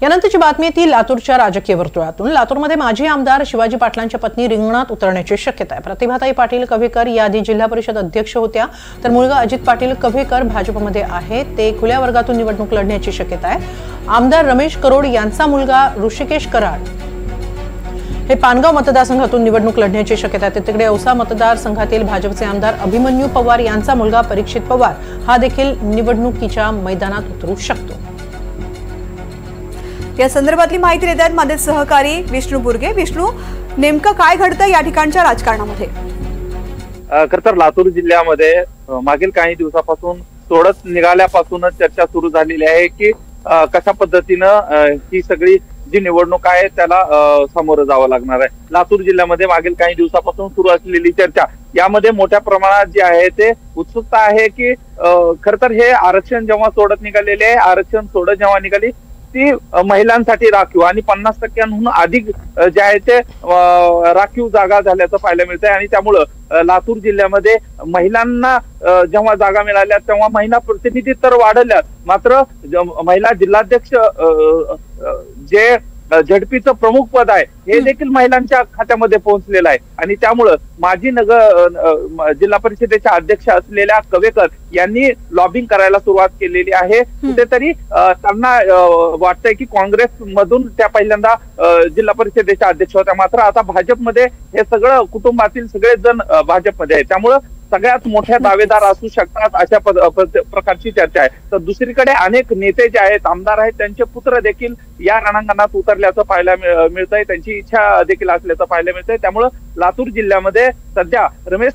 यानंतरची बातमी ती लातूरच्या राजकीय वर्तुळातून। लातूरमध्ये माजी आमदार शिवाजी पाटलांच्या पत्नी रिंगणात उतरण्याची शक्यता आहे। प्रतिभाताई पाटील कव्हेकर या आधी जिल्हा परिषद अध्यक्ष होत्या, तर मुलगा अजित पाटील कव्हेकर भाजपमध्ये आहे, ते खुल्या वर्गातून निवडणूक लढण्याची शक्यता आहे। आमदार रमेश करोड यांचा मुलगा ऋषिकेश कराड हे पानगाव मतदारसंघातून निवडणूक लढण्याची शक्यता आहे। तिकडे औसा मतदारसंघातील भाजपचे आमदार अभिमन्यू पवार यांचा मुलगा परीक्षित पवार हा देखील निवडणुकीच्या मैदानात उतरू शकतो। या संदर्भातली माहिती देत आहेत माझे सहकारी विष्णू बुर्गे। विष्णू, नेमकं काय घडतं या ठिकाणच्या राजकारणामध्ये? खरं तर लातूर जिल्ह्यामध्ये मागील काही दिवसापासून सोडत निघाल्यापासूनच चर्चा सुरू झालेली आहे की कशा पद्धतीनं ही सगळी जी निवडणूक आहे त्याला सामोरं जावं लागणार आहे। लातूर जिल्ह्यामध्ये मागील काही दिवसापासून सुरू असलेली चर्चा यामध्ये मोठ्या प्रमाणात जी आहे ते उत्सुकता आहे की खरं तर हे आरक्षण जेव्हा सोडत निघालेले आहे, आरक्षण सोडत जेव्हा निघाली ती महिलांसाठी राखीव आणि 50%हून अधिक जे आहे ते राखीव जागा झाल्याचं पाहायला मिळतंय आणि त्यामुळं लातूर जिल्ह्यामध्ये महिलांना जेव्हा जागा मिळाल्या तेव्हा महिला प्रतिनिधी तर वाढल्या, मात्र महिला जिल्हाध्यक्ष जे झडपीचं प्रमुख पद आहे हे देखील महिलांच्या खात्यामध्ये पोहोचलेलं आहे आणि त्यामुळं माजी जिल्हा परिषदेच्या अध्यक्ष असलेल्या कव्हेकर यांनी लॉबिंग करायला सुरुवात केलेली आहे। कुठेतरी त्यांना वाटतंय की काँग्रेस मधून त्या पहिल्यांदा जिल्हा परिषदेच्या अध्यक्ष होत्या, मात्र आता भाजपमध्ये हे सगळं कुटुंबातील सगळेच जण भाजपमध्ये आहे, त्यामुळं सगळ्यात मोठ्या दावेदार असू शकतात अशा प्रकारची चर्चा आहे। तर दुसरीकडे अनेक नेते जे आहेत, आमदार आहेत, त्यांचे पुत्र देखील या रणांगणात उतरल्याचं पाहायला मिळतंय, त्यांची इच्छा देखील असल्याचं पाहायला मिळतंय। त्यामुळं लातूर जिल्ह्यामध्ये सध्या रमेश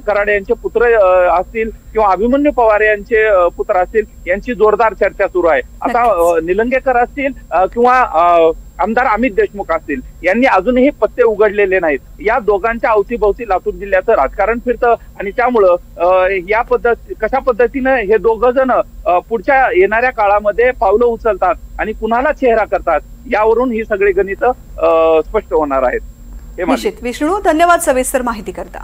कराड यांचे पुत्र असतील किंवा अभिमन्यू पवार यांचे पुत्र असतील यांची जोरदार चर्चा सुरू आहे। आता निलंगेकर असतील किंवा आमदार अमित देशमुख असतील यांनी अजूनही पत्ते उघडलेले नाहीत। या दोघांच्या अवतीभोवती लातूर जिल्ह्याचं राजकारण फिरतं आणि त्यामुळं कशा पद्धतीनं हे दोघ जण पुढच्या येणाऱ्या काळामध्ये पावलं उचलतात आणि कुणाला चेहरा करतात यावरून ही सगळी गणितं स्पष्ट होणार आहेत। निश्चित विष्णू, धन्यवाद सविस्तर माहिती करता।